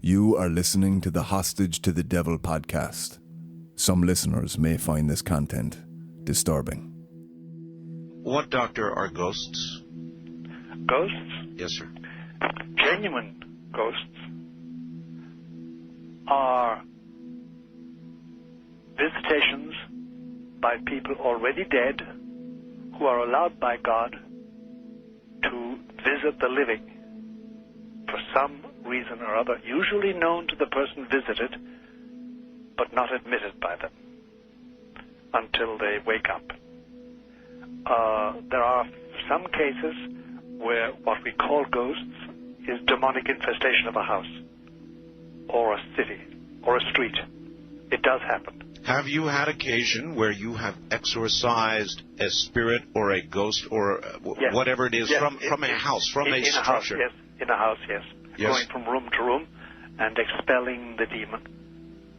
You are listening to the Hostage to the Devil podcast. Some listeners may find this content disturbing. What, Doctor, are ghosts? Ghosts? Yes, sir. Genuine ghosts are visitations by people already dead who are allowed by God to visit the living for some reason or other, usually known to the person visited, but not admitted by them until they wake up. There are some cases where what we call ghosts is demonic infestation of a house or a city or a street. It does happen. Have you had occasion where you have exorcised a spirit or a ghost or Yes. whatever it is Yes. from a house, from a structure? Yes, in a house, yes. Yes. Going from room to room and expelling the demon.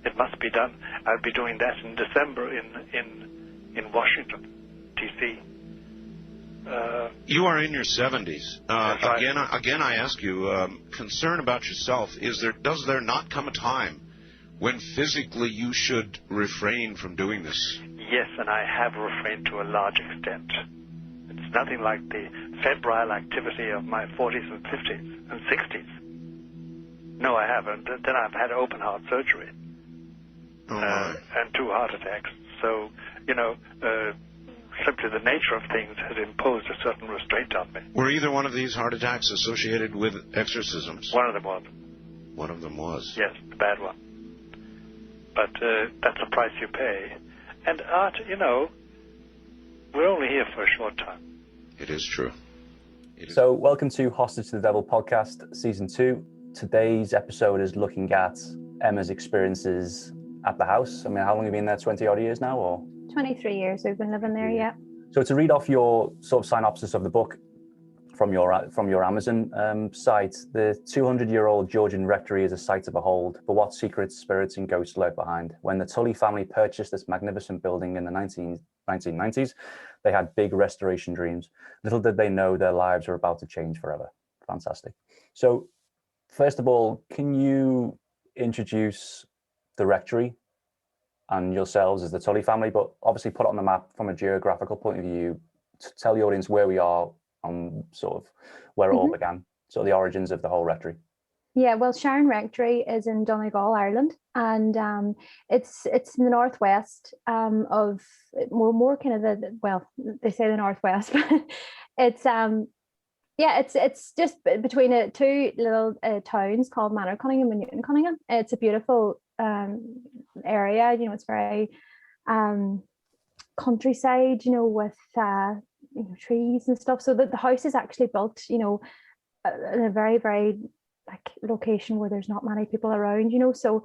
It must be done. I'll be doing that in December in Washington, D.C. You are in your 70s. That's right. Again, I ask you, concern about yourself. Does there not come a time when physically you should refrain from doing this? Yes, and I have refrained to a large extent. It's nothing like the febrile activity of my 40s and 50s and 60s. No, I haven't. Then I've had open heart surgery and 2 heart attacks. So, simply the nature of things has imposed a certain restraint on me. Were either one of these heart attacks associated with exorcisms? One of them was. One of them was. Yes, the bad one. But that's the price you pay. And art, we're only here for a short time. It is true. So, welcome to Hostage to the Devil podcast, season 2. Today's episode is looking at Emma's experiences at the house. I mean, how long have you been there? 20 odd years now, or? 23 years we've been living there, yeah. So to read off your sort of synopsis of the book from your Amazon site, the 200-year-old Georgian rectory is a sight to behold, but what secrets, spirits and ghosts lurk behind? When the Tully family purchased this magnificent building in the 1990s, they had big restoration dreams. Little did they know their lives were about to change forever. Fantastic. So first of all, can you introduce the rectory and yourselves as the Tully family, but obviously put it on the map from a geographical point of view, to tell the audience where we are and sort of where it all began, sort of the origins of the whole rectory. Yeah, well, Sharon Rectory is in Donegal, Ireland, and it's in the northwest of more kind of they say the northwest, but it's it's just between 2 little towns called Manor Cunningham and Newton Cunningham. It's a beautiful area, it's very countryside, with trees and stuff. So the house is actually built, in a very, very location where there's not many people around, So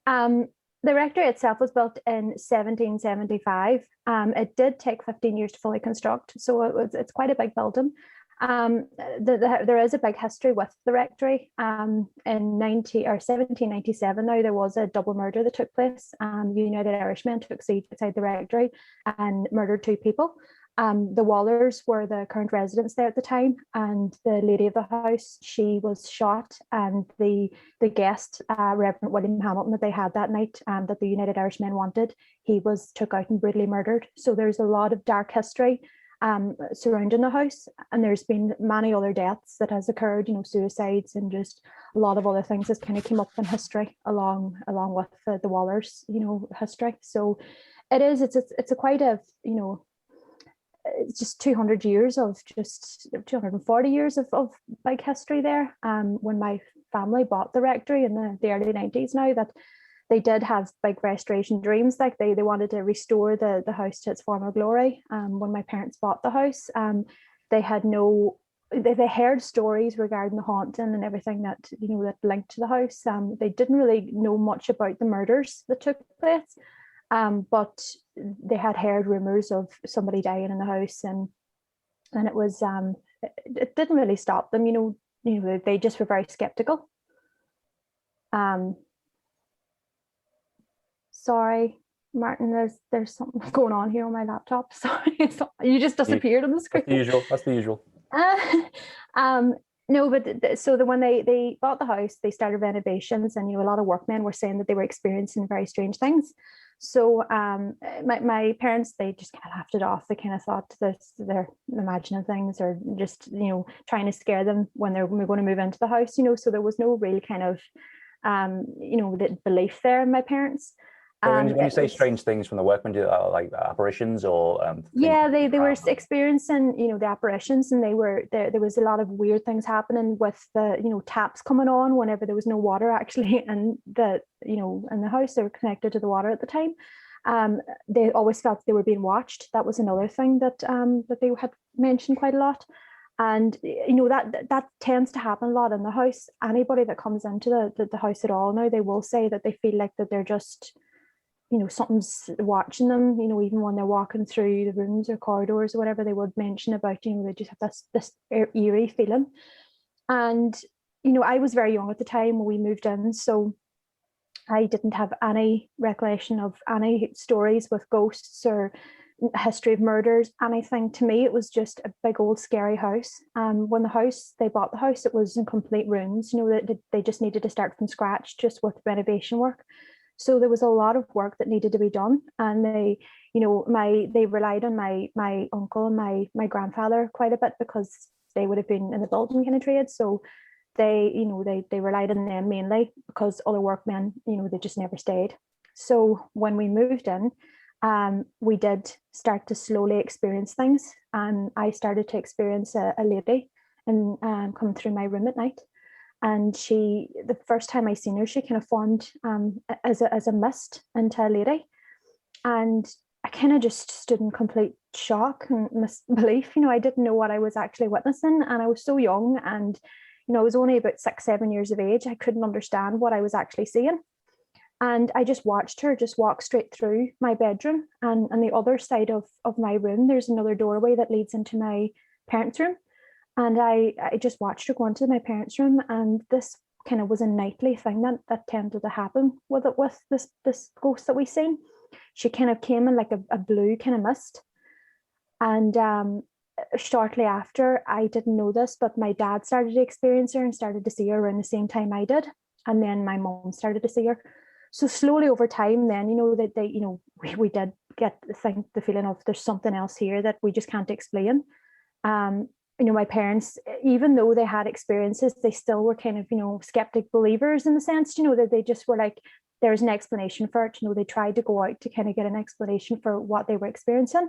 the rectory itself was built in 1775. It did take 15 years to fully construct, so it's quite a big building. There is a big history with the rectory. In 1797 now, there was a double murder that took place. United Irishmen took siege outside the rectory and murdered 2 people. The Wallers were the current residents there at the time, and the lady of the house, she was shot, and the guest, Reverend William Hamilton, that they had that night, that the United Irishmen wanted, he was took out and brutally murdered. So there's a lot of dark history surrounding the house, and there's been many other deaths that has occurred, suicides and just a lot of other things that kind of came up in history along with the Wallers, history. So it's a quite a it's just 200 years of just 240 years of big history there. When my family bought the rectory in the early 90s now, that they did have big restoration dreams. Like they wanted to restore the house to its former glory. When my parents bought the house, they had they heard stories regarding the haunting and everything that that linked to the house. They didn't really know much about the murders that took place, but they had heard rumors of somebody dying in the house, and it was it didn't really stop them. They just were very skeptical. Sorry, Martin, there's something going on here on my laptop. Sorry, you just disappeared on the screen. That's the usual. No, but when they bought the house, they started renovations, and a lot of workmen were saying that they were experiencing very strange things. So my parents, they just kind of laughed it off. They kind of thought that they're imagining things, or just trying to scare them when they're going to move into the house. So there was no real kind of the belief there in my parents. So when you say strange things from the workmen, do like apparitions or yeah, they were experiencing the apparitions, and there was a lot of weird things happening with the taps coming on whenever there was no water actually in the house. They were connected to the water at the time. They always felt they were being watched. That was another thing that they had mentioned quite a lot. And that tends to happen a lot in the house. Anybody that comes into the house at all now, they will say that they feel like that they're just something's watching them, even when they're walking through the rooms or corridors or whatever. They would mention about, they just have this eerie feeling. And, I was very young at the time when we moved in, so I didn't have any recollection of any stories with ghosts or history of murders, anything. To me, it was just a big old scary house. When they bought the house, it was in complete ruins. They just needed to start from scratch, just with renovation work. So there was a lot of work that needed to be done, and they relied on my uncle and my grandfather quite a bit, because they would have been in the building kind of trade. So they relied on them mainly, because other workmen, they just never stayed. So when we moved in, we did start to slowly experience things, and I started to experience a lady and come through my room at night. And the first time I seen her, she kind of formed as a mist into a lady. And I kind of just stood in complete shock and misbelief. I didn't know what I was actually witnessing. And I was so young, and, I was only about 6-7 years of age. I couldn't understand what I was actually seeing. And I just watched her just walk straight through my bedroom. And on the other side of my room, there's another doorway that leads into my parents' room. And I just watched her go into my parents' room, and this kind of was a nightly thing that tended to happen with this ghost that we seen. She kind of came in like a blue kind of mist. And shortly after, I didn't know this, but my dad started to experience her and started to see her around the same time I did. And then my mom started to see her. So slowly over time, then, we did get the feeling of there's something else here that we just can't explain. My parents, even though they had experiences, they still were kind of, skeptic believers in the sense, that they just were like, there's an explanation for it. They tried to go out to kind of get an explanation for what they were experiencing.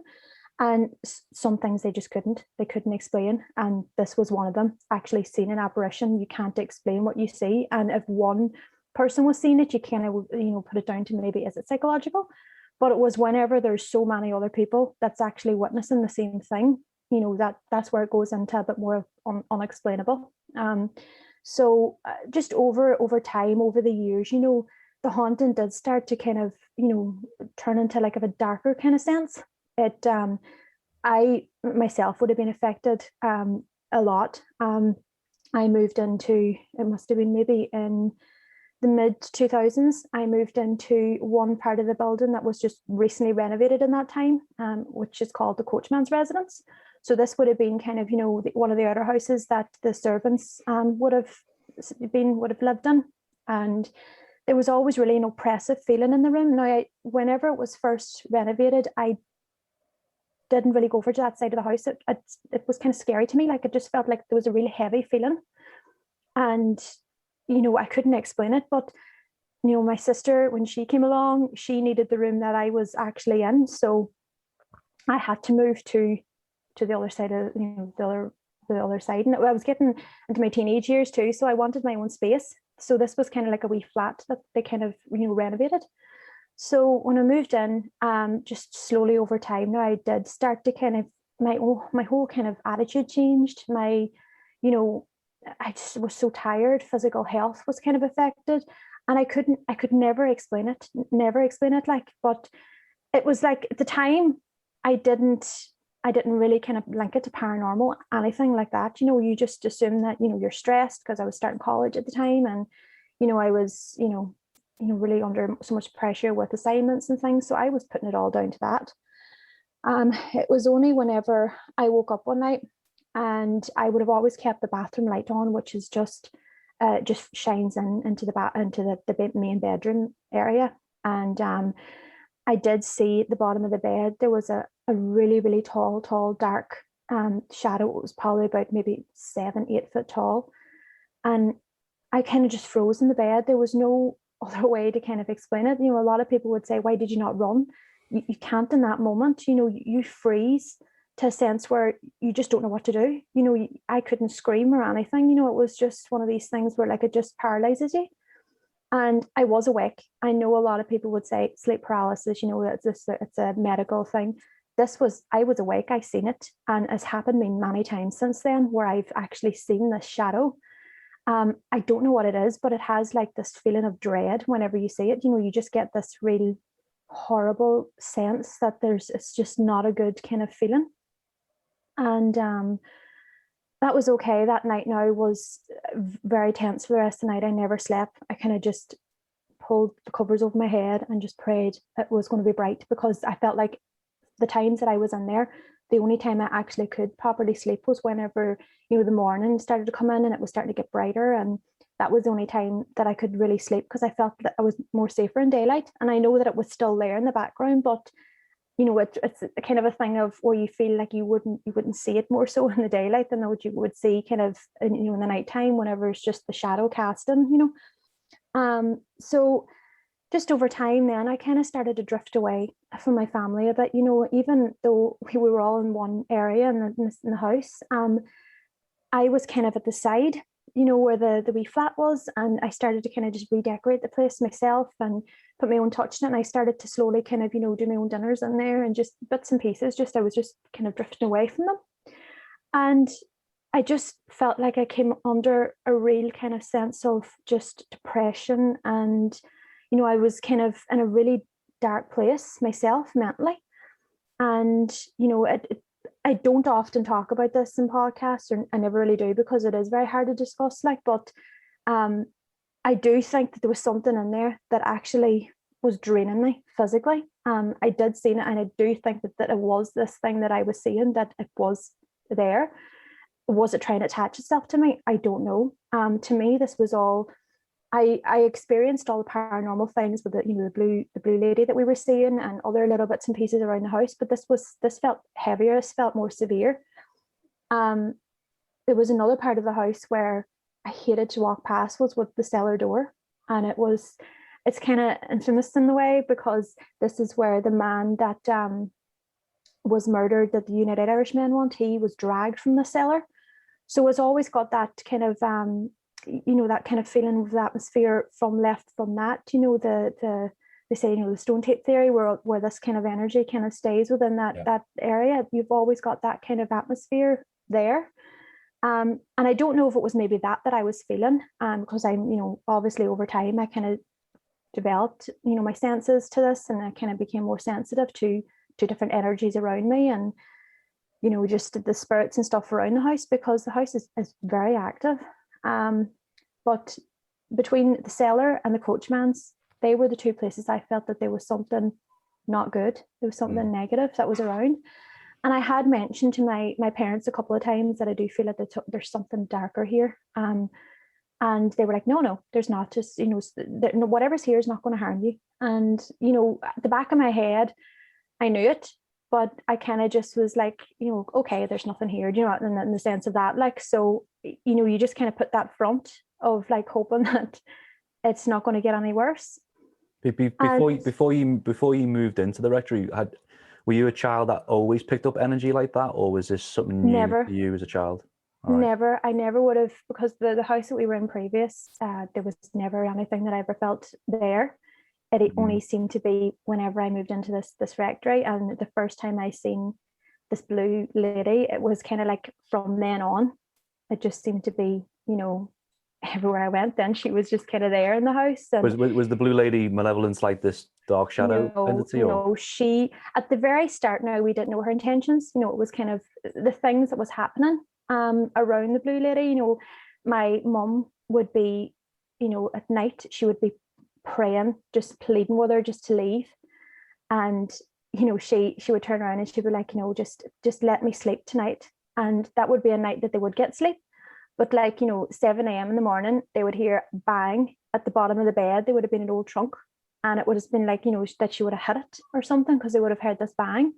And some things they just couldn't explain. And this was one of them. Actually seeing an apparition, you can't explain what you see. And if one person was seeing it, you kind of, put it down to maybe, is it psychological? But it was whenever there's so many other people that's actually witnessing the same thing, that's where it goes into a bit more unexplainable. So just over time, over the years, the haunting did start to kind of, turn into like of a darker kind of sense. I myself would have been affected a lot. I moved into, it must have been maybe in the mid 2000s, I moved into one part of the building that was just recently renovated in that time, which is called the coachman's residence. So this would have been kind of, one of the outer houses that the servants would have lived in. And there was always really an oppressive feeling in the room. Now, whenever it was first renovated, I didn't really go over to that side of the house. It was kind of scary to me. Like, it just felt like there was a really heavy feeling. And, I couldn't explain it. But, my sister, when she came along, she needed the room that I was actually in. So I had to move to the other side of, the other side. And I was getting into my teenage years too. So I wanted my own space. So this was kind of like a wee flat that they kind of, renovated. So when I moved in, just slowly over time now, I did start to kind of, my whole kind of attitude changed. I just was so tired. Physical health was kind of affected, and I could never explain it. Like, but it was like at the time, I didn't really kind of link it to paranormal, anything like that. You just assume that, you're stressed, because I was starting college at the time, and, I was, really under so much pressure with assignments and things. So I was putting it all down to that. It was only whenever I woke up one night and I would have always kept the bathroom light on, which is just shines into the main bedroom area. And I did see at the bottom of the bed there was a really, really tall, dark shadow. It was probably about maybe 7-8 foot tall, and I kind of just froze in the bed. There was no other way to kind of explain it. You know, a lot of people would say, why did you not run? You can't in that moment. You know, you freeze to a sense where you just don't know what to do. You know, I couldn't scream or anything. You know, it was just one of these things where like it just paralyzes you. And I was awake. I know a lot of people would say sleep paralysis, you know, it's a medical thing. I was awake, I've seen it. And it's happened to me many times since then where I've actually seen this shadow. I don't know what it is, but it has like this feeling of dread whenever you see it. You know, you just get this real horrible sense that it's just not a good kind of feeling. And that was okay. That night now was very tense for the rest of the night. I never slept. I kind of just pulled the covers over my head and just prayed it was going to be bright, because I felt like the times that I was in there, the only time I actually could properly sleep was whenever, you know, the morning started to come in and it was starting to get brighter. And that was the only time that I could really sleep, because I felt that I was more safer in daylight. And I know that it was still there in the background, but you know, it's a kind of a thing of where you feel like you wouldn't see it more so in the daylight than what you would see kind of in, you know, in the nighttime whenever it's just the shadow casting, you know. So just over time then I kind of started to drift away from my family a bit, you know, even though we were all in one area in the house. I was kind of at the side, you know, where the wee flat was, and I started to kind of just redecorate the place myself and put my own touch in it. And I started to slowly kind of, you know, do my own dinners in there and just bits and pieces. I was just kind of drifting away from them. And I just felt like I came under a real kind of sense of just depression. And, you know, I was kind of in a really dark place myself mentally. And, you know, I don't often talk about this in podcasts, or I never really do, because it is very hard to discuss, like, but I do think that there was something in there that actually was draining me physically. I did see it, and I do think that it was this thing that I was seeing, that it was there. Was it trying to attach itself to me? I don't know. To me, this was all, I experienced all the paranormal things with the blue lady that we were seeing and other little bits and pieces around the house, but this felt heavier. This felt more severe. There was another part of the house where I hated to walk past, was with the cellar door, and it's kind of infamous in the way, because this is where the man that was murdered, that the United Irishmen want, he was dragged from the cellar. So it's always got that kind of you know, that kind of feeling of the atmosphere from that, you know, they say, you know, the stone tape theory, where this kind of energy kind of stays within that area. You've always got that kind of atmosphere there. And I don't know if it was maybe that I was feeling, because I'm, you know, obviously over time I kind of developed, you know, my senses to this, and I kind of became more sensitive to different energies around me, and, you know, just the spirits and stuff around the house, because the house is very active. But between the cellar and the coachman's, they were the two places I felt that there was something not good. There was something negative that was around. And I had mentioned to my parents a couple of times that I do feel that there's something darker here. And they were like, no, there's not. Just, you know, whatever's here is not going to harm you. And, you know, at the back of my head, I knew it, but I kind of just was like, you know, okay, there's nothing here, you know, in the sense of that, like, so, you know, you just kind of put that front of like hoping that it's not going to get any worse. Before you moved into the rectory, were you a child that always picked up energy like that, or was this something new to you as a child? Never. I never would have, because the house that we were in previous, there was never anything that I ever felt there. It only seemed to be whenever I moved into this rectory, and the first time I seen this blue lady, it was kind of like from then on, it just seemed to be, you know, everywhere I went, then she was just kind of there in the house. And was the blue lady malevolence, like this dark shadow entity? No, she, at the very start, now we didn't know her intentions. You know, it was kind of the things that was happening around the blue lady. You know, my mum would be, you know, at night she would be praying, just pleading with her just to leave. And, you know, she would turn around and she'd be like, you know, just let me sleep tonight. and that would be a night that they would get sleep. But like, 7 a.m. in the morning, they would hear bang at the bottom of the bed. There would have been an old trunk, and it would have been like, that she would have hit it or something, because they would have heard this bang.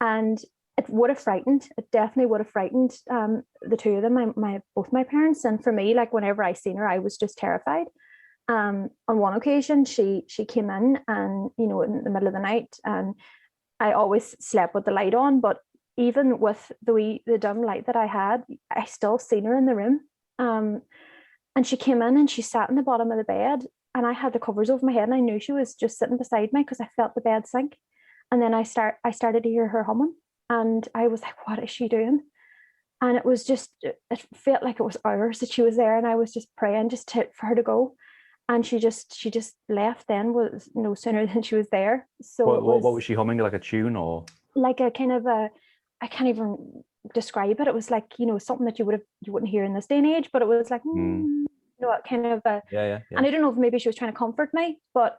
And it would have frightened. It definitely would have frightened the two of them, both my parents. And for me, like, whenever I seen her, I was just terrified. On one occasion, she came in, and in the middle of the night, and I always slept with the light on, but even with the dim light that I had, I still seen her in the room. And she came in and she sat in the bottom of the bed, and I had the covers over my head, and I knew she was just sitting beside me because I felt the bed sink. And then I started to hear her humming, and I was like, what is she doing? And it was just, it felt like it was hours that she was there, and I was just praying for her to go. And she just left then, was no sooner than she was there. So what was she humming, like a tune or? Like a kind of I can't even describe it. It was like, something that you wouldn't hear in this day and age, but it was like, kind of yeah. And I don't know if maybe she was trying to comfort me, but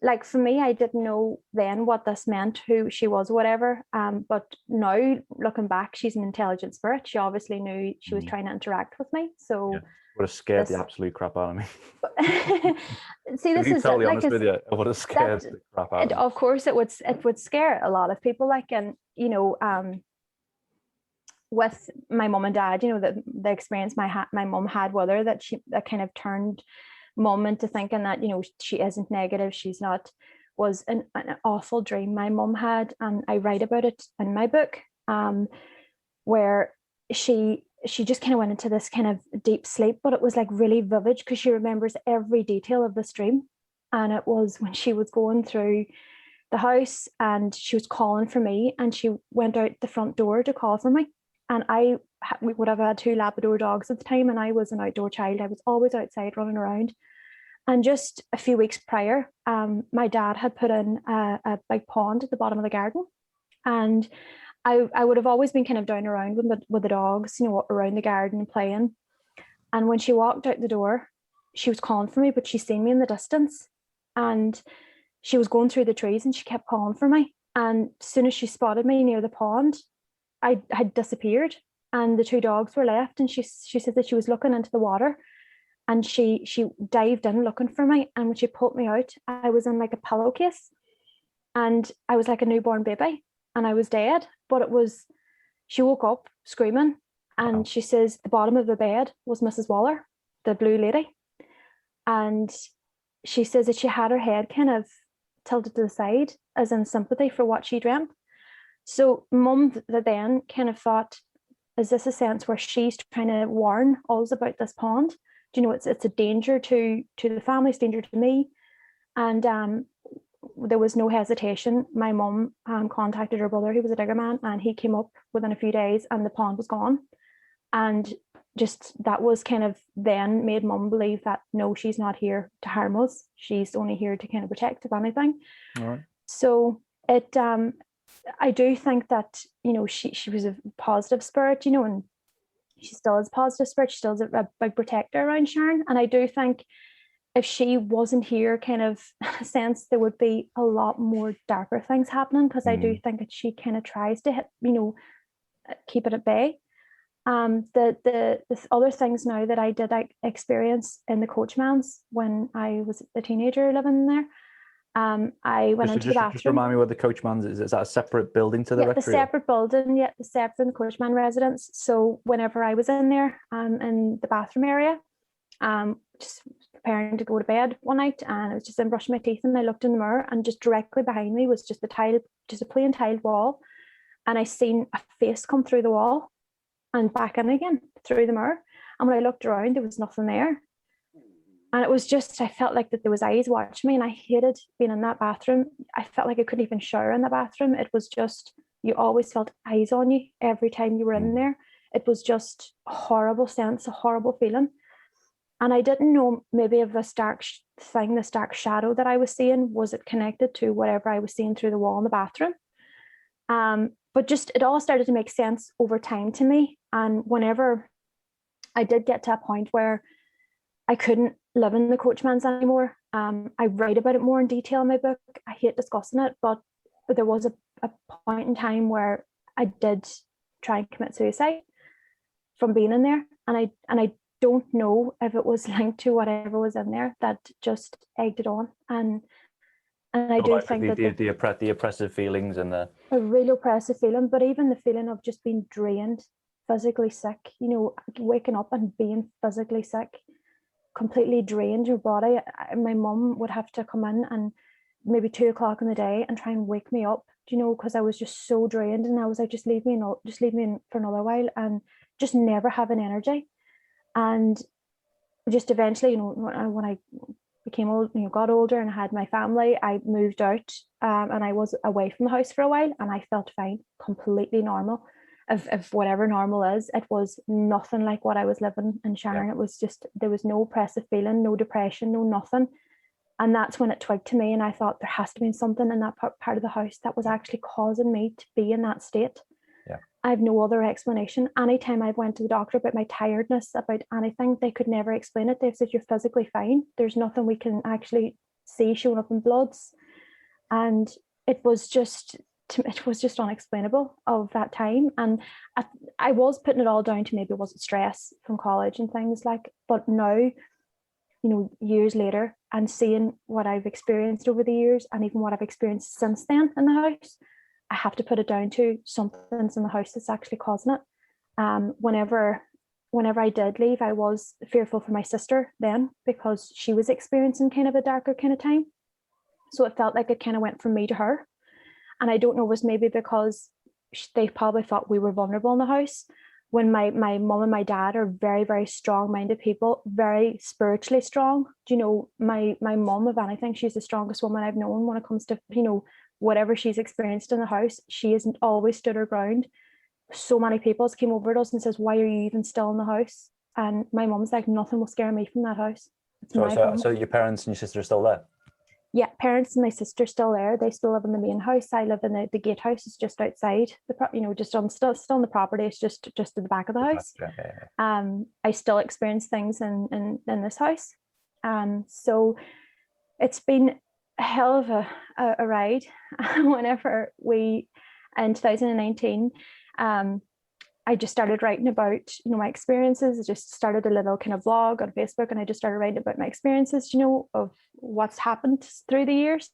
like for me, I didn't know then what this meant, who she was, whatever. But now looking back, she's an intelligent spirit. She obviously knew she was trying to interact with me. So would have scared the absolute crap out of me. See, this is totally honest with you. It would have scared the crap out of me. Of course, it would scare a lot of people. Like, and with my mum and dad, the experience my mum had with her, that kind of turned mum into thinking that she isn't negative, she's not, was an awful dream my mum had, and I write about it in my book, where she just kind of went into this kind of deep sleep, but it was like really vivid because she remembers every detail of this dream. And it was when she was going through the house and she was calling for me, and she went out the front door to call for me. And we would have had 2 Labrador dogs at the time, and I was an outdoor child. I was always outside running around. And just a few weeks prior, my dad had put in a big pond at the bottom of the garden. And I would have always been kind of down around with the dogs, around the garden playing. And when she walked out the door, she was calling for me, but she seen me in the distance. And she was going through the trees and she kept calling for me. And as soon as she spotted me near the pond, I had disappeared, and the 2 dogs were left. And she said that she was looking into the water, and she dived in looking for me. And when she pulled me out, I was in like a pillowcase, and I was like a newborn baby, and I was dead. But she woke up screaming, and she says the bottom of the bed was Mrs. Waller, the blue lady. And she says that she had her head kind of tilted to the side as in sympathy for what she dreamt. So mum then kind of thought, is this a sense where she's trying to warn us about this pond? Do you know, it's a danger to the family, it's danger to me. And there was no hesitation. My mum contacted her brother, who was a digger man, and he came up within a few days and the pond was gone. And just that was kind of then made mum believe that no, she's not here to harm us. She's only here to kind of protect, if anything. All right. So it I do think that, she was a positive spirit, and she still is a positive spirit. She still is a big protector around Sharon. And I do think if she wasn't here, kind of sense, there would be a lot more darker things happening, because I do think that she kind of tries to keep it at bay. The other things now that I did experience in the Coachman's when I was a teenager living there. I went into the bathroom. Just remind me what the Coachman's is. Is that a separate building to the rectory? The separate building, the separate from the Coachman residence. So whenever I was in there, in the bathroom area, just preparing to go to bed one night, and I was just in brushing my teeth, and I looked in the mirror, and just directly behind me was just a plain tiled wall, and I seen a face come through the wall and back in again through the mirror. And when I looked around, there was nothing there. And it was just, I felt like that there was eyes watching me, and I hated being in that bathroom. I felt like I couldn't even shower in the bathroom. It was just, you always felt eyes on you every time you were in there. It was just a horrible sense, a horrible feeling. And I didn't know maybe if this dark thing, this dark shadow that I was seeing, was it connected to whatever I was seeing through the wall in the bathroom? But just, it all started to make sense over time to me. And whenever I did get to a point where I couldn't live in the Coachman's anymore, I write about it more in detail in my book. I hate discussing it, but there was a point in time where I did try and commit suicide from being in there. And I don't know if it was linked to whatever was in there that just egged it on. And I do think that the oppressive feelings and a real oppressive feeling, but even the feeling of just being drained, physically sick, you know, waking up and being physically sick, completely drained your body. My mum would have to come in and maybe 2 o'clock in the day and try and wake me up, you know, because I was just so drained, and I was like, just leave me in for another while, and just never having energy. And just eventually, you know, when I became old, you know, got older and had my family, I moved out, and I was away from the house for a while, and I felt fine, completely normal. Of whatever normal is, it was nothing like what I was living in Sharon. It was just, there was no oppressive feeling, no depression, no nothing. And that's when it twigged to me, and I thought there has to be something in that part of the house that was actually causing me to be in that state. I have no other explanation. Anytime I went to the doctor about my tiredness, about anything, they could never explain it. They've said, you're physically fine. There's nothing we can actually see showing up in bloods. And it was just unexplainable of that time. And I was putting it all down to maybe was it stress from college and things like, but now, you know, years later, and seeing what I've experienced over the years, and even what I've experienced since then in the house, I have to put it down to something's in the house that's actually causing it. Whenever I did leave, I was fearful for my sister then, because she was experiencing kind of a darker kind of time. So it felt like it kind of went from me to her. And I don't know, it was maybe because they probably thought we were vulnerable in the house, when my mum and my dad are very, very strong-minded people, very spiritually strong. You know, my mum, if anything, she's the strongest woman I've known when it comes to, you know, whatever she's experienced in the house. She hasn't always stood her ground. So many people came over to us and says, why are you even still in the house? And my mum's like, nothing will scare me from that house. So your parents and your sister are still there? Yeah, parents and my sister still there. They still live in the main house. I live in the gatehouse. It's just outside just on still on the property. It's just at the back of the house. I still experience things in this house. So it's been a hell of a ride. Whenever in 2019, I just started writing about, you know, my experiences. I just started a little kind of blog on Facebook, and I just started writing about my experiences, you know, of what's happened through the years.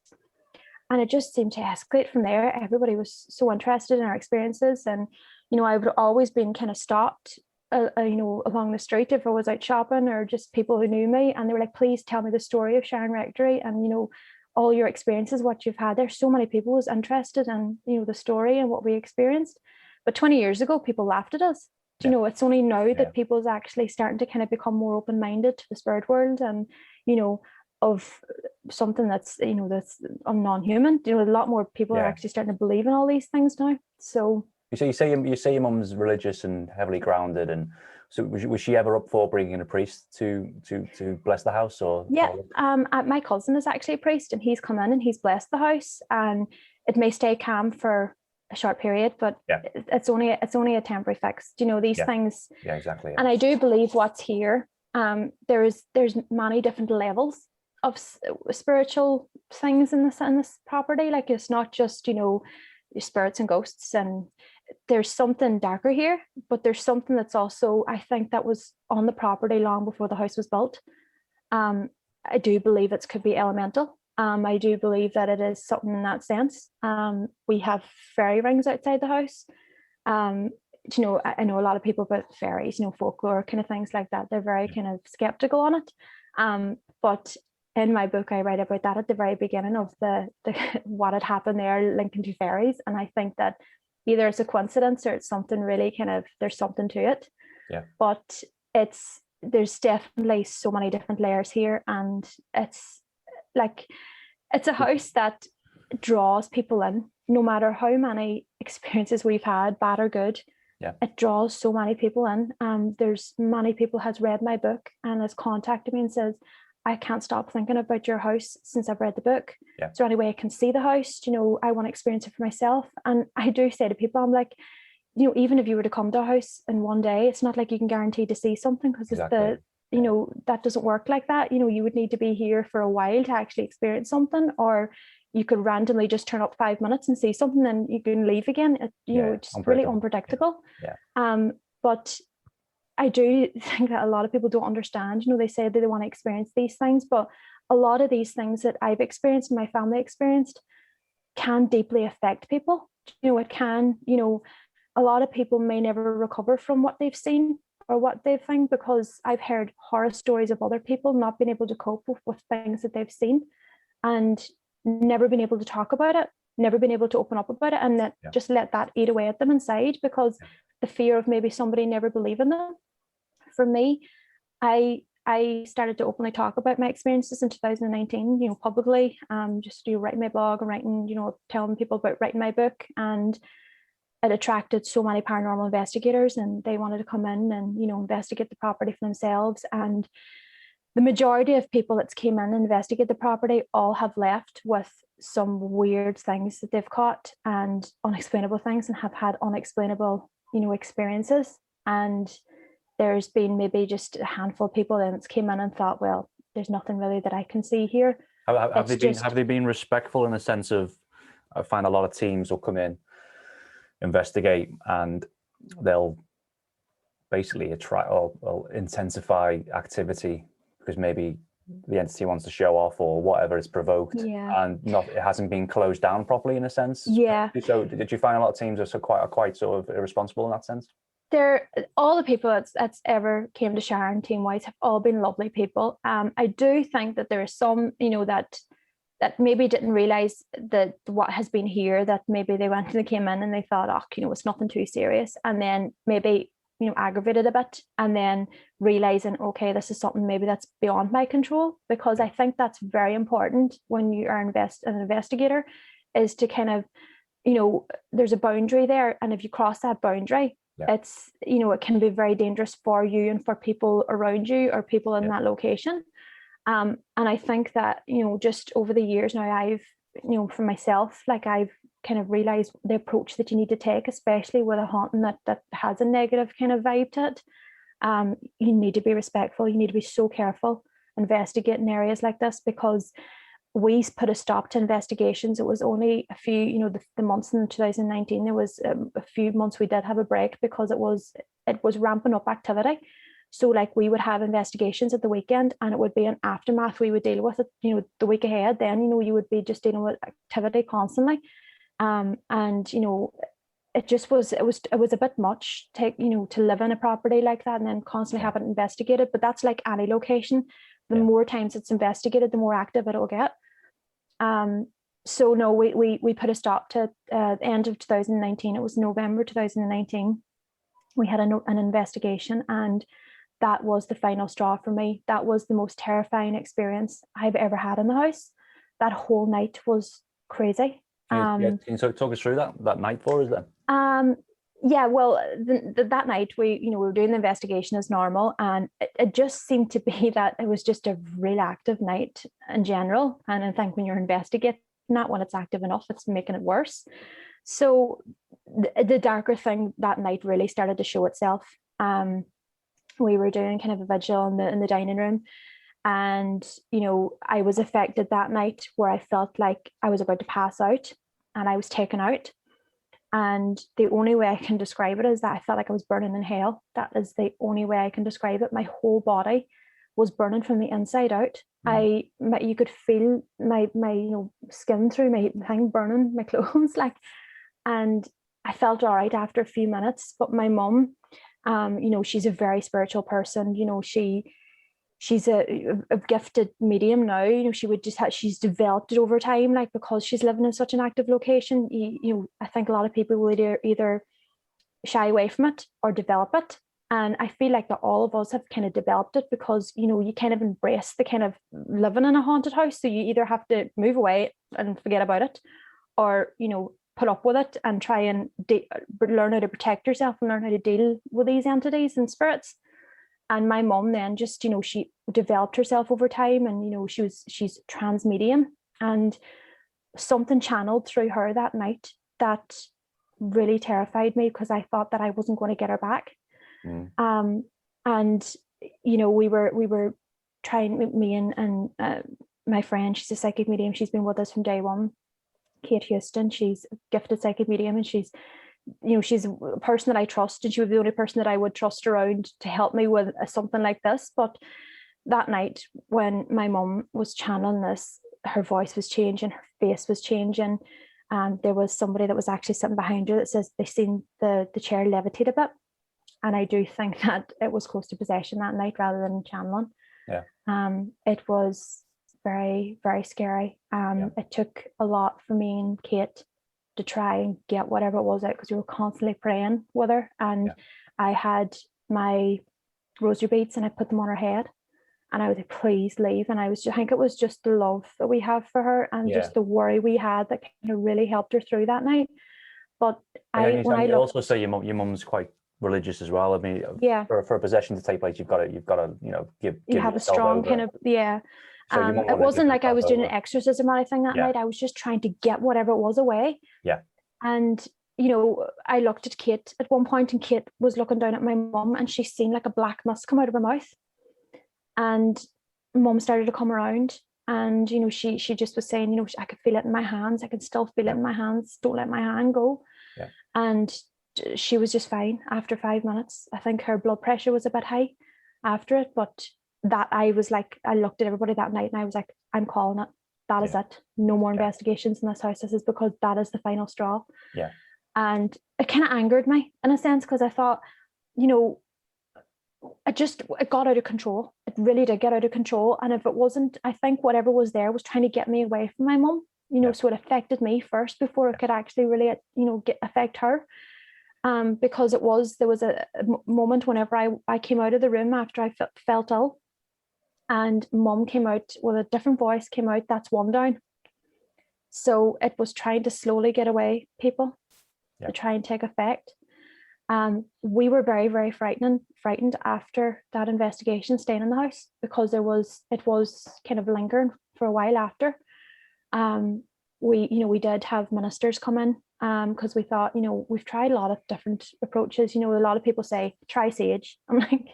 And it just seemed to escalate from there. Everybody was so interested in our experiences. And, you know, I would always been kind of stopped, you know, along the street if I was out shopping, or just people who knew me. And they were like, please tell me the story of Sharon Rectory, and, you know, all your experiences, what you've had there. So many people was interested in, you know, the story and what we experienced. But 20 years ago, people laughed at us. You know, it's only now that people's actually starting to kind of become more open-minded to the spirit world, and, you know, of something that's, you know, that's non-human. You know, a lot more people are actually starting to believe in all these things now. So you say your mum's religious and heavily grounded, and so was she ever up for bringing in a priest to bless the house? Or my cousin is actually a priest, and he's come in and he's blessed the house, and it may stay calm for a short period, but it's only a temporary fix. You know, these things. Yeah, exactly. And I do believe what's here. There's many different levels of spiritual things in this property. Like, it's not just, you know, spirits and ghosts, and there's something darker here, but there's something that's also, I think, that was on the property long before the house was built. I do believe it could be elemental. I do believe that it is something in that sense. We have fairy rings outside the house. You know, I know a lot of people about fairies, you know, folklore kind of things like that. They're very kind of skeptical on it. But in my book, I write about that at the very beginning of the what had happened there, linking to fairies. And I think that either it's a coincidence or it's something really kind of, there's something to it. Yeah. But there's definitely so many different layers here, and it's a house that draws people in, no matter how many experiences we've had, bad or good. It draws so many people in. There's many people has read my book and has contacted me and says, I can't stop thinking about your house since I've read the book. Is there any way I can see the house? You know, I want to experience it for myself. And I do say to people, I'm like, you know, even if you were to come to a house in one day, it's not like you can guarantee to see something, because you know, that doesn't work like that. You know, you would need to be here for a while to actually experience something, or you could randomly just turn up 5 minutes and see something, and you can leave again. It's really unpredictable. But I do think that a lot of people don't understand. They say that they want to experience these things, but a lot of these things that I've experienced and my family experienced can deeply affect people. It can, a lot of people may never recover from what they've seen or what they think, because I've heard horror stories of other people not being able to cope with things that they've seen and never been able to talk about it, never been able to open up about it, and that just let that eat away at them inside, because the fear of maybe somebody never believing them. For me, I started to openly talk about my experiences in 2019, publicly, just writing my blog and writing, telling people about writing my book, and it attracted so many paranormal investigators, and they wanted to come in and, investigate the property for themselves. And the majority of people that came in and investigate the property all have left with some weird things that they've caught and unexplainable things, and have had unexplainable, experiences. And there's been maybe just a handful of people that came in and thought, well, there's nothing really that I can see here. Have they been respectful in the sense of, I find a lot of teams will come in, investigate, and they'll basically attract or intensify activity because maybe the entity wants to show off or whatever is provoked, and it hasn't been closed down properly in a sense. So did you find a lot of teams are quite sort of irresponsible in that sense? All the people that's ever came to Sharon team-wise have all been lovely people. I do think that there are some, that maybe didn't realize that what has been here, that maybe they went and they came in and they thought, it's nothing too serious, and then maybe aggravated a bit, and then realizing, okay, this is something maybe that's beyond my control. Because I think that's very important when you are an investigator, is to kind of, there's a boundary there, and if you cross that boundary, it's, it can be very dangerous for you and for people around you or people in that location. And I think that, just over the years now, I've, for myself, I've kind of realized the approach that you need to take, especially with a haunting that has a negative kind of vibe to it. You need to be respectful. You need to be so careful investigating areas like this, because we put a stop to investigations. It was only a few, the months in 2019, there was a few months we did have a break because it was ramping up activity. So we would have investigations at the weekend, and it would be an aftermath. We would deal with it, the week ahead. Then, you would be just dealing with activity constantly. And, it just was, it was a bit much to live in a property like that and then constantly have it investigated. But that's like any location. The more times it's investigated, the more active it will get. So no, we put a stop to the end of 2019. It was November 2019. We had an investigation, and that was the final straw for me. That was the most terrifying experience I've ever had in the house. That whole night was crazy. Can you talk us through that night for us then? Well, that night we were doing the investigation as normal, and it just seemed to be that it was just a real active night in general. And I think when you're investigating that, when it's active enough, it's making it worse. So the darker thing that night really started to show itself. We were doing kind of a vigil in the dining room, and I was affected that night where I felt like I was about to pass out, and I was taken out. And the only way I can describe it is that I felt like I was burning in hell. That is the only way I can describe it. My whole body was burning from the inside out. You could feel my skin through my thing burning, my clothes, and I felt all right after a few minutes. But my mum, she's a very spiritual person. She's a gifted medium now. She's developed it over time, because she's living in such an active location. I think a lot of people will either shy away from it or develop it. And I feel like that all of us have kind of developed it, because, you kind of embrace the kind of living in a haunted house. So you either have to move away and forget about it, or, put up with it and try and learn how to protect yourself and learn how to deal with these entities and spirits. And my mom then just, she developed herself over time, and, she's trans medium, and something channeled through her that night that really terrified me, because I thought that I wasn't going to get her back. And, we were trying, me and my friend, she's a psychic medium. She's been with us from day one. Kate Houston. She's a gifted psychic medium, and she's a person that I trust, and she would be the only person that I would trust around to help me with something like this. But that night when my mum was channeling this, her voice was changing, her face was changing, and there was somebody that was actually sitting behind her that says they seen the chair levitate a bit. And I do think that it was close to possession that night rather than channeling. Yeah. It was very, very scary. It took a lot for me and Kate to try and get whatever it was out, because we were constantly praying with her. And I had my rosary beads and I put them on her head, and I was like, please leave. And I think it was just the love that we have for her and just the worry we had that kind of really helped her through that night. But you also say your mum's quite religious as well. I mean, for a possession to take place, you've got to give you have a strong over. Kind of So it wasn't like I was doing an exorcism or anything that night. I was just trying to get whatever it was away. Yeah. And I looked at Kate at one point, and Kate was looking down at my mum, and she seen like a black mist come out of her mouth. And mum started to come around, and she just was saying, I could feel it in my hands. I can still feel it in my hands. Don't let my hand go. Yeah. And she was just fine after 5 minutes. I think her blood pressure was a bit high after it, but that I was like, I looked at everybody that night and I was like, I'm calling it. That is it. No more investigations in this house. This is because that is the final straw. Yeah. And it kind of angered me in a sense, because I thought, it got out of control. It really did get out of control. And if it wasn't, I think whatever was there was trying to get me away from my mum, so it affected me first before it could actually really, affect her. Because there was a moment whenever I came out of the room after I felt ill, and mum came out with a different voice, came out, that's one down. So it was trying to slowly get away people to try and take effect. We were very, very frightened after that investigation, staying in the house, because it was kind of lingering for a while after. We did have ministers come in, because we thought, we've tried a lot of different approaches. A lot of people say try sage. I'm like,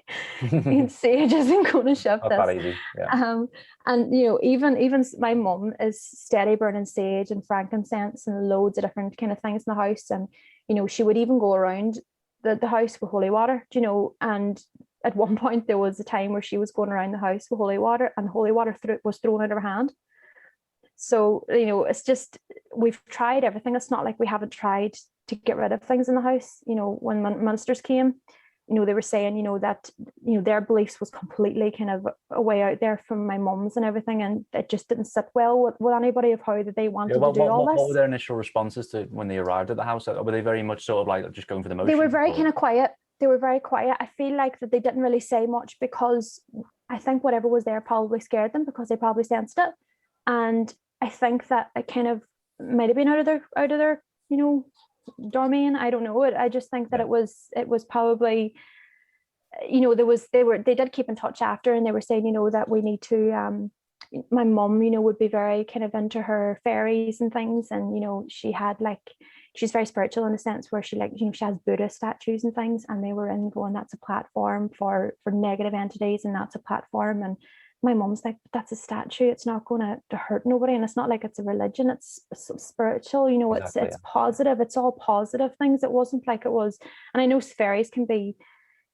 sage isn't going to shift this. Not that easy. Yeah. And even my mum is steady burning sage and frankincense and loads of different kind of things in the house. And she would even go around the house with holy water. And at one point there was a time where she was going around the house with holy water, and holy water was thrown out of her hand. So, it's just, we've tried everything. It's not like we haven't tried to get rid of things in the house. When ministers came, they were saying, that, their beliefs was completely kind of a way out there from my mum's and everything. And it just didn't sit well with anybody of how they wanted to do all this. What were their initial responses to when they arrived at the house? Were they very much sort of like just going for the motions? They were very kind of quiet. They were very quiet. I feel like that they didn't really say much, because I think whatever was there probably scared them, because they probably sensed it. And I think that it kind of might have been out of their domain. I don't know. I just think that it was probably, they did keep in touch after, and they were saying, that we need to, my mum, would be very kind of into her fairies and things. And, she's very spiritual in a sense where she she has Buddha statues and things, and they were in going, that's a platform for negative entities, and that's a platform. And my mum's like, but that's a statue, it's not going to hurt nobody, and it's not like it's a religion, it's spiritual, exactly, it's positive, it's all positive things. It wasn't like it was, and I know fairies can be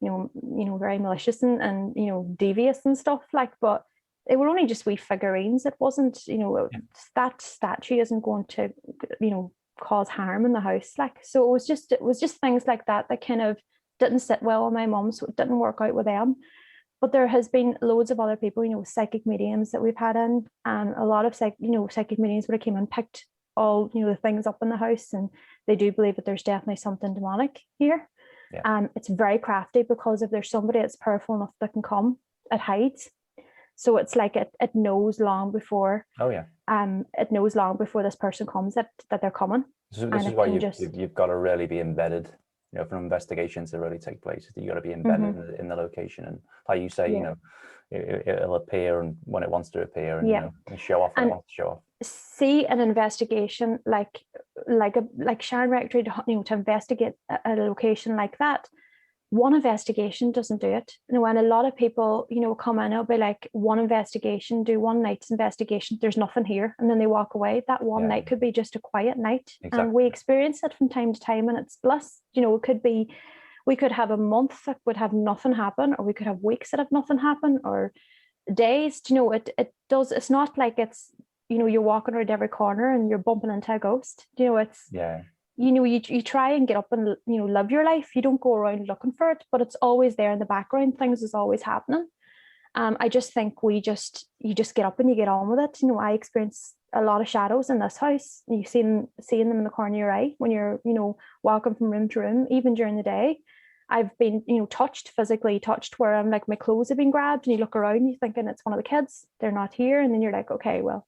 very malicious and devious and stuff, but they were only just wee figurines. It wasn't, that statue isn't going to cause harm in the house. So it was just things like that kind of didn't sit well with my mum, so it didn't work out with them. But there has been loads of other people, psychic mediums that we've had in, and a lot of psychic mediums would have came and picked all, the things up in the house, and they do believe that there's definitely something demonic here. Yeah. It's very crafty, because if there's somebody that's powerful enough that can come, it hides. So it's like it knows long before. Oh yeah. It knows long before this person comes that they're coming. So this is why you've got to really be embedded. For an investigation to really take place, you got to be embedded in the location, and like you say, it'll appear and when it wants to appear, and and show off when it wants to show off. See an investigation like Sharon Rectory, to investigate a location like that. one investigation doesn't do it. And a lot of people, come in, it'll be like one investigation, do one night's investigation, there's nothing here, and then they walk away. That one night could be just a quiet night. Exactly. And we experience it from time to time, and it's bliss. It could be, we could have a month that would have nothing happen, or we could have weeks that have nothing happen, or days. It does. It's not like it's, you're walking around every corner and you're bumping into a ghost. It's you try and get up and live your life. You don't go around looking for it, but it's always there in the background. Things is always happening. I just think you just get up and you get on with it. I experience a lot of shadows in this house. You seeing them in the corner of your eye when you're walking from room to room, even during the day. I've been physically touched where I'm like, my clothes have been grabbed, and you look around, you're thinking it's one of the kids, they're not here, and then you're like, okay, well,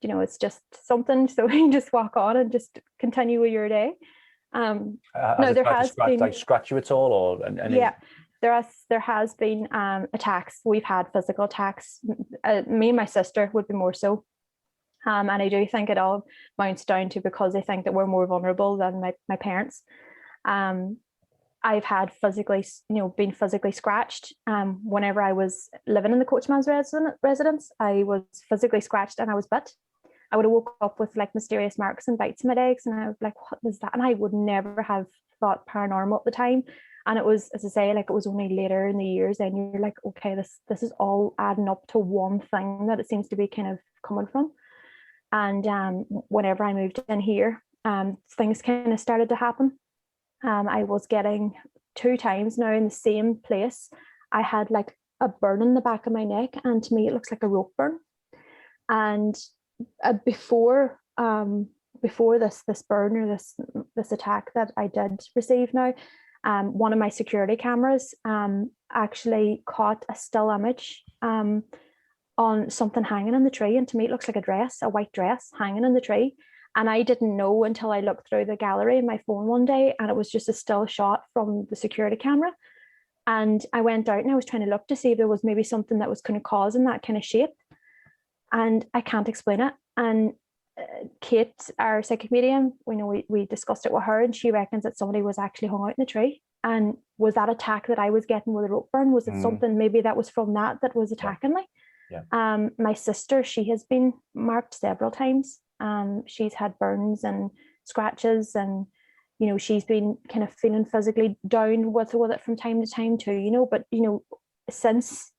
it's just something. So you just walk on and just continue with your day. No, there has been, like, scratch you at all, or any... Yeah, there has been attacks. We've had physical attacks. Me and my sister would be more so, and I do think it all mounts down to because they think that we're more vulnerable than my parents. I've had been physically scratched. Whenever I was living in the coachman's residence, I was physically scratched and I was bit. I would have woke up with like mysterious marks and bites in my legs, and I was like, what was that? And I would never have thought paranormal at the time. And it was, as I say, like, it was only later in the years, and you're like, okay, this is all adding up to one thing that it seems to be kind of coming from. And whenever I moved in here, things kind of started to happen. I was getting 2 times now in the same place. I had like a burn in the back of my neck, and to me it looks like a rope burn. And before this burn or this attack that I did receive now, one of my security cameras actually caught a still image on something hanging in the tree, and to me it looks like a white dress hanging in the tree. And I didn't know until I looked through the gallery in my phone one day, and it was just a still shot from the security camera. And I went out and I was trying to look to see if there was maybe something that was kind of causing that kind of shape. And I can't explain it. And Kate, our psychic medium, we discussed it with her, and she reckons that somebody was actually hung out in the tree. And was that attack that I was getting with a rope burn? Was it something maybe that was from that was attacking me? Yeah. My sister, she has been marked several times. She's had burns and scratches, and she's been kind of feeling physically down with it from time to time too. But since,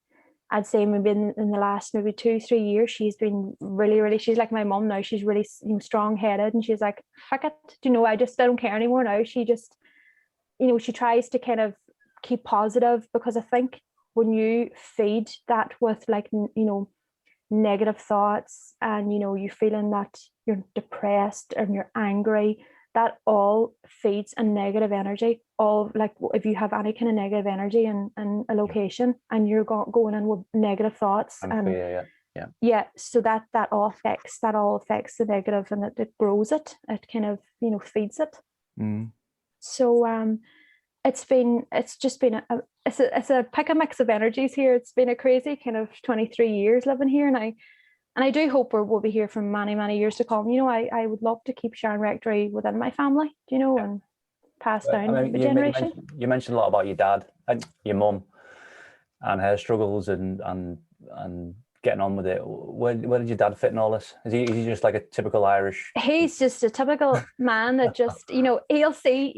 I'd say maybe in the last maybe 2-3 years, she's been really, really, she's like my mom now. She's really strong-headed, and she's like, fuck it, I don't care anymore now. She just, she tries to kind of keep positive, because I think when you feed that with like, negative thoughts, and you feeling that you're depressed and you're angry, that all feeds a negative energy. All, like, if you have any kind of negative energy in a location, and you're going in with negative thoughts, so that all affects the negative, and it grows it kind of feeds it. So it's just been it's a pick a mix of energies here. It's been a crazy kind of 23 years living here, and I do hope we'll be here for many, many years to come. I would love to keep Sharon Rectory within my family, and pass down the generation. You mentioned a lot about your dad and your mum and her struggles and getting on with it. Where did your dad fit in all this? Is he just like a typical Irish? He's just a typical man that just, he'll see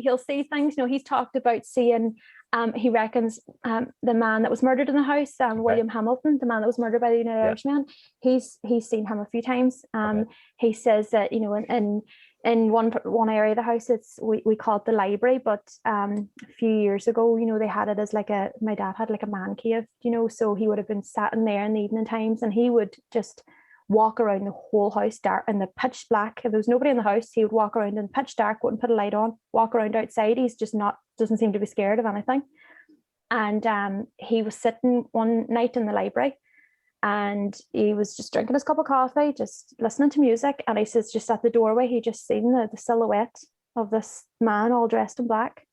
things. He's talked about seeing, he reckons the man that was murdered in the house, William Hamilton, the man that was murdered by the United Irishman, he's seen him a few times. He says that, in one area of the house, we call it the library, but a few years ago, they had it as like my dad had like a man cave, so he would have been sat in there in the evening times, and he would just walk around the whole house dark in the pitch black. If there was nobody in the house, he would walk around in pitch dark, wouldn't put a light on, walk around outside. He's just doesn't seem to be scared of anything. And he was sitting one night in the library, and he was just drinking his cup of coffee, just listening to music. And he says, just at the doorway, he just seen the silhouette of this man all dressed in black.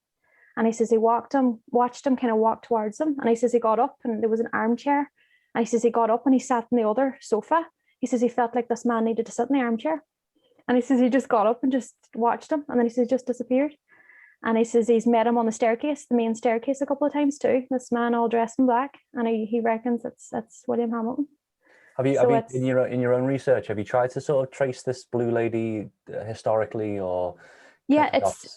And he says he watched him kind of walk towards him. And he says he got up, and there was an armchair. And he says he got up and he sat in the other sofa. He says he felt like this man needed to sit in the armchair. And he says he just got up and just watched him. And then he says he just disappeared. And he says he's met him on the staircase, the main staircase, a couple of times too. This man all dressed in black, and he reckons that's William Hamilton. Have you in your own research, have you tried to sort of trace this blue lady historically, or? Yeah,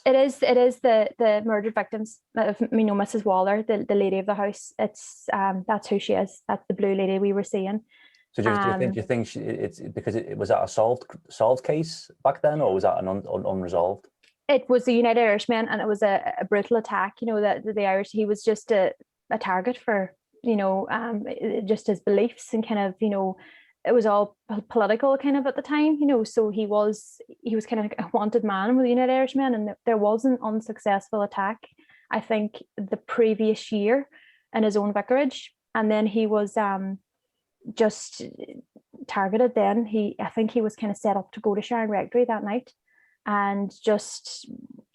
it is the murdered victims of Mrs. Waller, the lady of the house. It's that's who she is. That's the blue lady we were seeing. So do you think it's because it was that a solved case back then, or was that an unresolved? It was the United Irishmen, and it was a brutal attack. That the Irish, he was just a target for, just his beliefs, and kind of, it was all political kind of at the time, so he was kind of a wanted man with the United Irishmen, and there was an unsuccessful attack, I think, the previous year in his own vicarage, and then he was just targeted then. I think he was kind of set up to go to Sharon Rectory that night. And just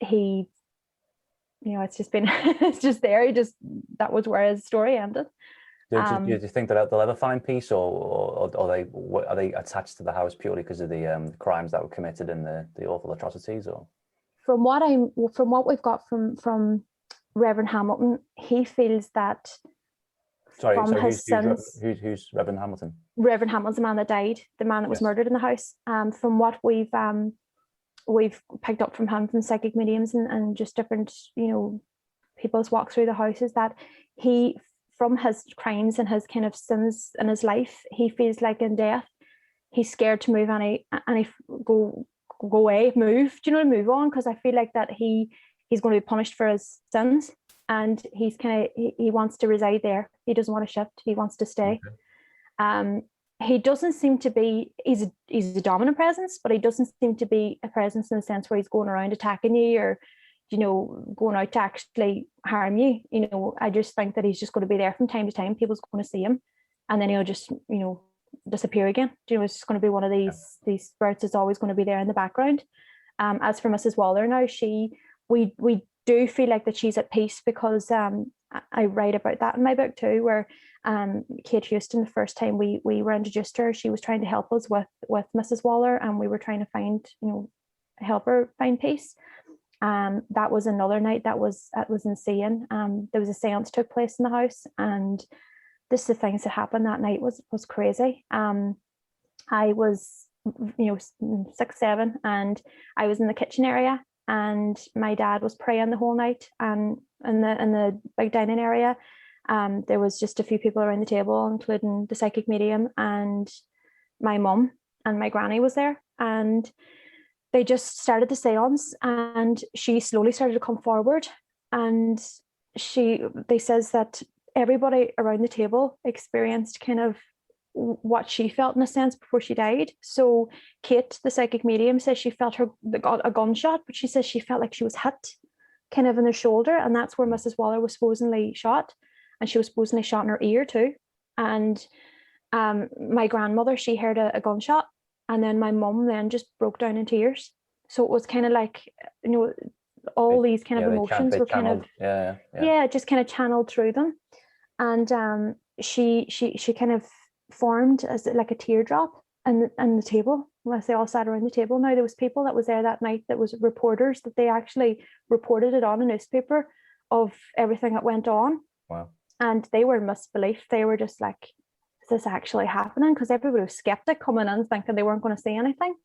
it's just been it's just there. That was where his story ended. Do you think that they'll ever find peace, or are they attached to the house purely because of the crimes that were committed and the awful atrocities? Or from what we've got from Reverend Hamilton, he feels that. Sorry, who's Reverend Hamilton? Reverend Hamilton's the man that died, the man that was murdered in the house. From what we've picked up from him, from psychic mediums and just different, people's walk through the house, is that he, from his crimes and his kind of sins in his life, he feels like in death, he's scared to move any go away, move. Do you know, to move on? Because I feel like that he's going to be punished for his sins, and he's he wants to reside there. He doesn't want to shift. He wants to stay. Okay. He doesn't seem to be, he's a dominant presence, but he doesn't seem to be a presence in the sense where he's going around attacking you, or, going out to actually harm you. I just think that he's just going to be there from time to time. People's going to see him, and then he'll just, disappear again. It's just going to be one of these spirits that's always going to be there in the background. As for Mrs. Waller now, we do feel like that she's at peace, because I write about that in my book too, where Kate Houston, the first time we were introduced to her, she was trying to help us with Mrs. Waller, and we were trying to help her find peace. That was another night that was insane. There was a seance took place in the house, and this the things that happened that night was crazy. I was 6, 7, and I was in the kitchen area, and my dad was praying the whole night, and in the big dining area, there was just a few people around the table, including the psychic medium and my mum, and my granny was there, and they just started the seance, and she slowly started to come forward, and they says that everybody around the table experienced kind of what she felt in a sense before she died. So Kate, the psychic medium, says she felt a gunshot, but she says she felt like she was hit kind of in the shoulder, and that's where Mrs. Waller was supposedly shot, and she was supposedly shot in her ear too. And my grandmother, she heard a gunshot, and then my mum then just broke down in tears. So it was kind of like, all these kind of emotions were kind of just kind of channeled through them. And she kind of formed as like a teardrop and the table, unless they all sat around the table. Now, there was people that was there that night, that was reporters, that they actually reported it on a newspaper of everything that went on. Wow. And they were in misbelief. They were just like, is this actually happening? Because everybody was skeptic coming in, thinking they weren't going to see anything.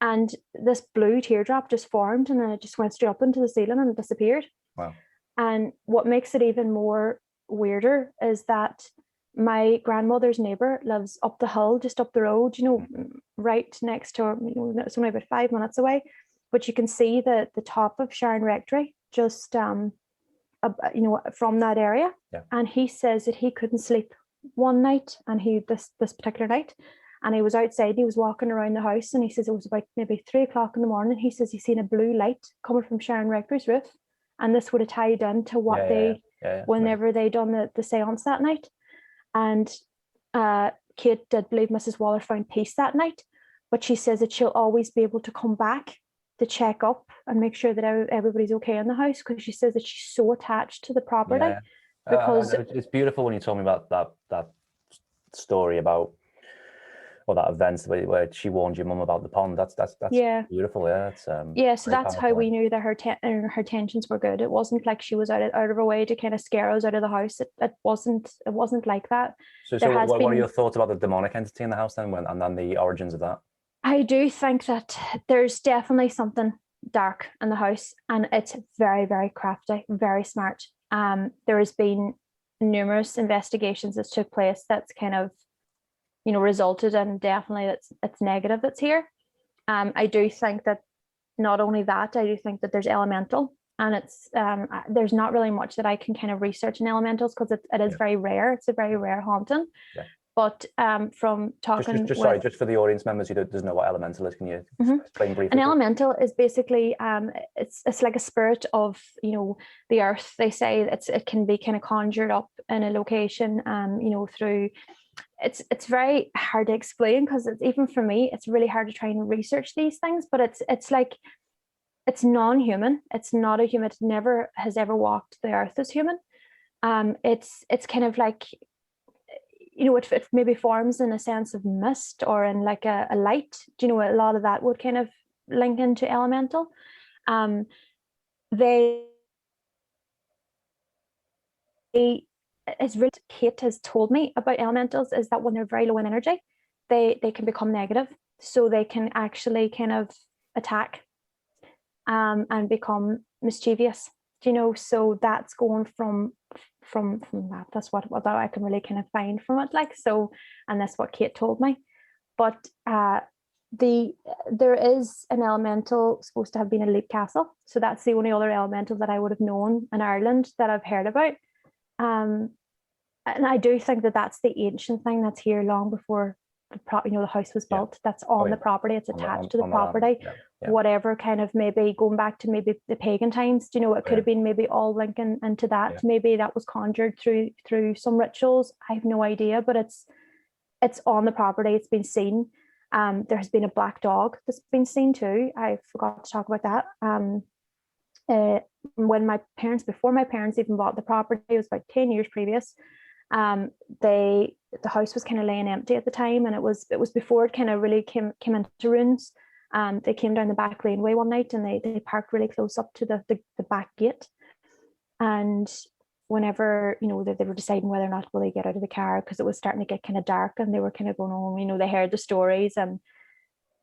And this blue teardrop just formed, and then it just went straight up into the ceiling and disappeared. Wow. And what makes it even more weirder is that my grandmother's neighbour lives up the hill, just up the road, right next to her. It's only about 5 minutes away, but you can see the top of Sharon Rectory just from that area. Yeah. And he says that he couldn't sleep one night, and this particular night, and he was outside, he was walking around the house, and he says it was about maybe 3 o'clock in the morning. He says he's seen a blue light coming from Sharon Rectory's roof, and this would have tied into what whenever they done the seance that night. And Kate did believe Mrs. Waller found peace that night, but she says that she'll always be able to come back to check up and make sure that everybody's okay in the house, because she says that she's so attached to the property. Yeah. Because it's beautiful when you told me about that story about Or that event where she warned your mum about the pond. That's beautiful. Yeah, it's so that's how we knew that her tensions were good. It wasn't like she was out of her way to kind of scare us out of the house. It wasn't like that. So what are your thoughts about the demonic entity in the house then, and then the origins of that? I do think that there's definitely something dark in the house, and it's very, very crafty, very smart. There has been numerous investigations that took place that's kind of, resulted in definitely it's negative that's here. I do think that not only that, I do think that there's elemental, and it's there's not really much that I can kind of research in elementals because it is very rare. It's a very rare haunting. Yeah. But from talking just for the audience members who doesn't know what elemental is, can you explain briefly? An elemental is basically it's like a spirit of the earth. They say it can be kind of conjured up in a location through. It's very hard to explain because even for me it's really hard to try and research these things. But it's like it's non-human. It's not a human. It never has ever walked the earth as human. It's kind of like. It maybe forms in a sense of mist or in like a light. A lot of that would kind of link into elemental. Kate has told me about elementals is that when they're very low in energy, they can become negative. So they can actually kind of attack and become mischievous. So that's going from that. That's what I can really kind of find from it. And that's what Kate told me. But there is an elemental supposed to have been in Leap Castle. So that's the only other elemental that I would have known in Ireland that I've heard about. And I do think that that's the ancient thing that's here long before the house was built. That's on the property. It's attached to the property. Whatever kind of maybe going back to maybe the pagan times, it could have been maybe all linking into that. Maybe that was conjured through some rituals. I have no idea, but it's on the property. It's been seen. There has been a black dog that's been seen too. I forgot to talk about that. Before my parents even bought the property, it was about 10 years previous. The house was kind of laying empty at the time, and it was before it kind of really came into ruins. They came down the back laneway one night and they parked really close up to the back gate. And whenever they were deciding whether or not will they get out of the car, because it was starting to get kind of dark and they were kind of going home, they heard the stories, and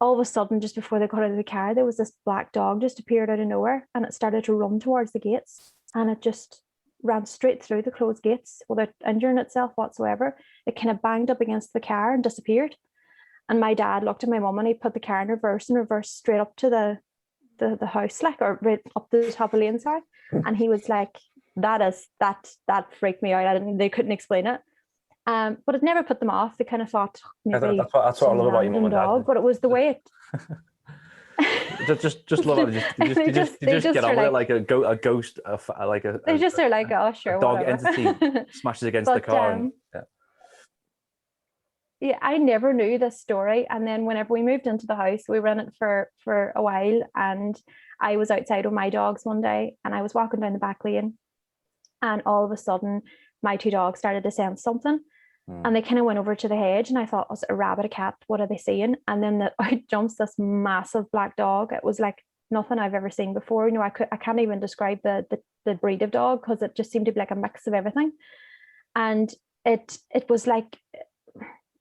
all of a sudden just before they got out of the car there was this black dog just appeared out of nowhere, and it started to run towards the gates, and it just ran straight through the closed gates without injuring itself whatsoever. It kind of banged up against the car and disappeared. And my dad looked at my mum and he put the car in reverse straight up to the house, or right up the top of the lane, sorry. And he was like, that freaked me out. They couldn't explain it. But it never put them off. They kind of thought maybe that's what I love about your mum and dad. But it was the way it just love it. You just get on with it like a ghost, they just are like, oh sure, dog whatever. entity smashes against the car. Yeah, I never knew this story. And then whenever we moved into the house, we were in it for a while, and I was outside with my dogs one day and I was walking down the back lane, and all of a sudden my two dogs started to sense something. And they kind of went over to the hedge, and I thought, was it a rabbit, a cat? What are they seeing? And then out jumps this massive black dog. It was like nothing I've ever seen before. I can't even describe the breed of dog, because it just seemed to be like a mix of everything. And it was like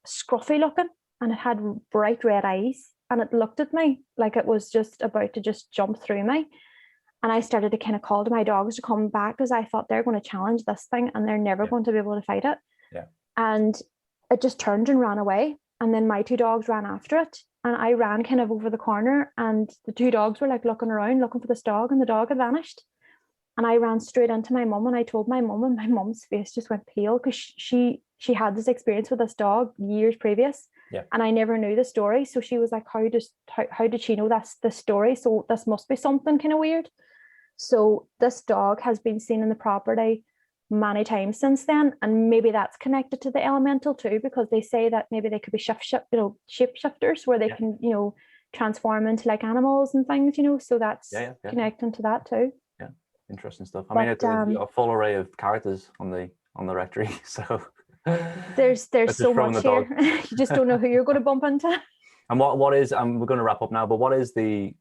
scruffy looking, and it had bright red eyes, and it looked at me like it was just about to just jump through me. And I started to kind of call to my dogs to come back, because I thought they're going to challenge this thing and they're never going to be able to fight it. And it just turned and ran away. And then my two dogs ran after it, and I ran kind of over the corner, and the two dogs were like looking around looking for this dog, and the dog had vanished. And I ran straight into my mum, and I told my mum, and my mum's face just went pale, because she had this experience with this dog years previous. And I never knew the story. So she was like, how did she know that's the story? So this must be something kind of weird. So this dog has been seen in the property many times since then, and maybe that's connected to the elemental too, because they say that maybe they could be shapeshifters, where they can transform into like animals and things, so that's connecting to that too. Interesting stuff. I mean, it's a full array of characters on the rectory, so There's Let's so just throw in much the here. dog. You just don't know who you're going to bump into. And what is, and we're going to wrap up now, but what's the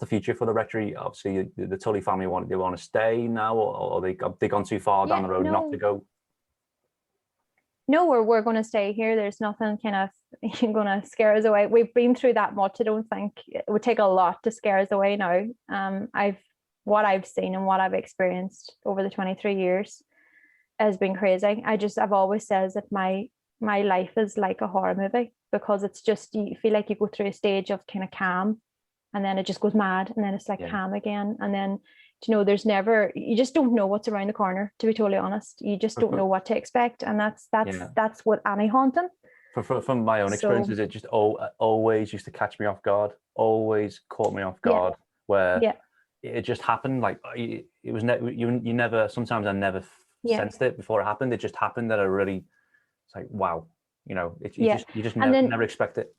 future for the rectory? Obviously, the Tully family want to stay now, or they gone too far down the road not to go? No, we're going to stay here. There's nothing kind of going to scare us away. We've been through that much. I don't think it would take a lot to scare us away now. What I've seen and what I've experienced over the 23 years has been crazy. I've always said that my life is like a horror movie, because it's just, you feel like you go through a stage of kind of calm, and then it just goes mad, and then it's like calm again, and then you just don't know what's around the corner, to be totally honest. You just don't know what to expect, and that's what any haunting. From my own experiences, it just always used to catch me off guard, always caught me off guard, where it just happened. Like it was you never. Sometimes I never sensed it before it happened. It just happened that I really. It's like, wow, you just never expect it.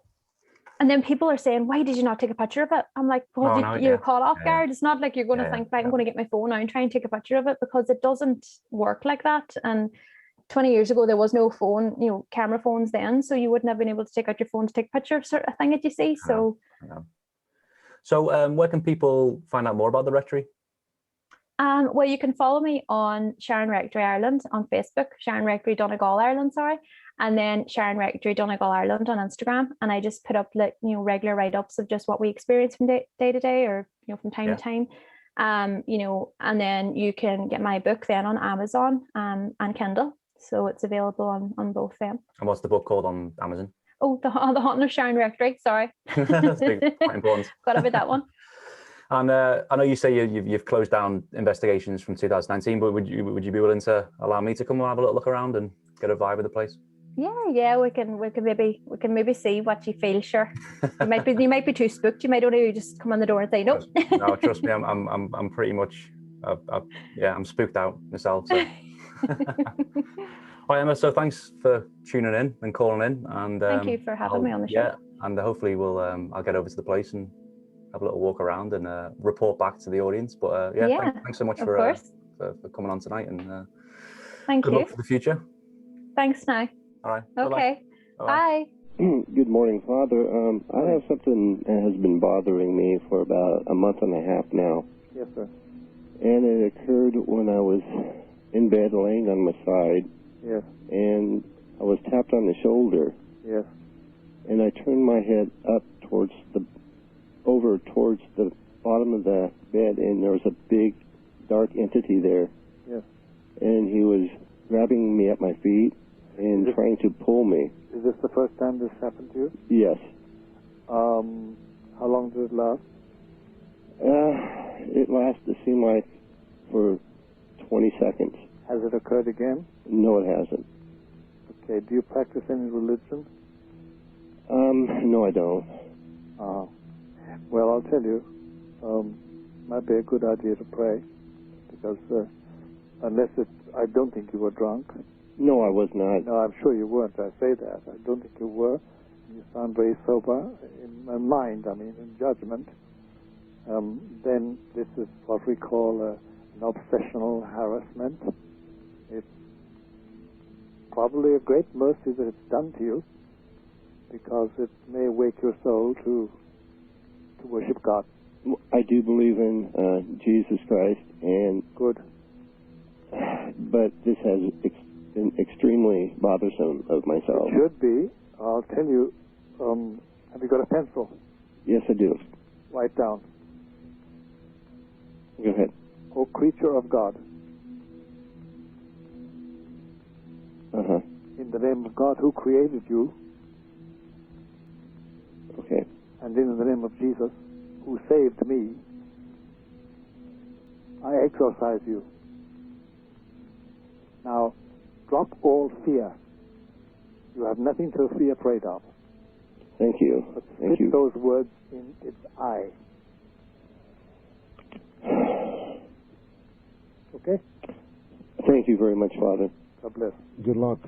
And then people are saying, why did you not take a picture of it? I'm like, well, you're caught off guard. It's not like you're going to think, right, I'm going to get my phone now and try and take a picture of it, because it doesn't work like that. And 20 years ago, there was no phone, camera phones then, so you wouldn't have been able to take out your phone to take a picture of sort of thing that you see. So, where can people find out more about the rectory? Well, you can follow me on Sharon Rectory Ireland on Facebook, Sharon Rectory Donegal Ireland, and then Sharon Rectory Donegal Ireland on Instagram. And I just put up regular write-ups of just what we experience from day to day, or from time to time. And then you can get my book then on Amazon and Kindle, so it's available on both them. And what's the book called on Amazon? Oh, the Haunting of Sharon Rectory. Sorry, that's big, quite important. Got about that one. And I know you say you've closed down investigations from 2019, but would you be willing to allow me to come and have a little look around and get a vibe of the place? Yeah, we can maybe see what you feel. Sure, you might be too spooked. You might only just come on the door and say no. No, trust me, I'm pretty much I'm spooked out myself. So. All right, Emma. So thanks for tuning in and calling in, and thank you for having me on the show. Yeah, and hopefully I'll get over to the place and have a little walk around and report back to the audience. But thanks so much for coming on tonight, and thank good you. luck for the future. Thanks now. All right. Okay. Bye. Good morning, Father. I have something that has been bothering me for about a month and a half now. Yes, sir. And it occurred when I was in bed laying on my side. Yes. And I was tapped on the shoulder. Yes. And I turned my head up over towards the bottom of the bed, and there was a big dark entity there. Yes. And he was grabbing me at my feet and trying to pull me. Is this the first time this happened to you? Yes. How long did it last? It seemed like for 20 seconds. Has it occurred again? No, it hasn't. Okay. Do you practice any religion? No, I don't. Well, I'll tell you, might be a good idea to pray, because I don't think you were drunk. No, I was not. No, I'm sure you weren't. I say that. I don't think you were. You sound very sober in mind, in judgment. Then this is what we call an obsessional harassment. It's probably a great mercy that it's done to you, because it may wake your soul to worship God. I do believe in Jesus Christ, and good. But this has been extremely bothersome of myself. It should be. I'll tell you. Have you got a pencil? Yes, I do. Write down. Go ahead. O creature of God. In the name of God who created you. Okay. And in the name of Jesus, who saved me, I exorcise you. Now, drop all fear. You have nothing to be afraid of. Thank you. But Thank you. spit those words in its eye. Okay? Thank you very much, Father. God bless. Good luck.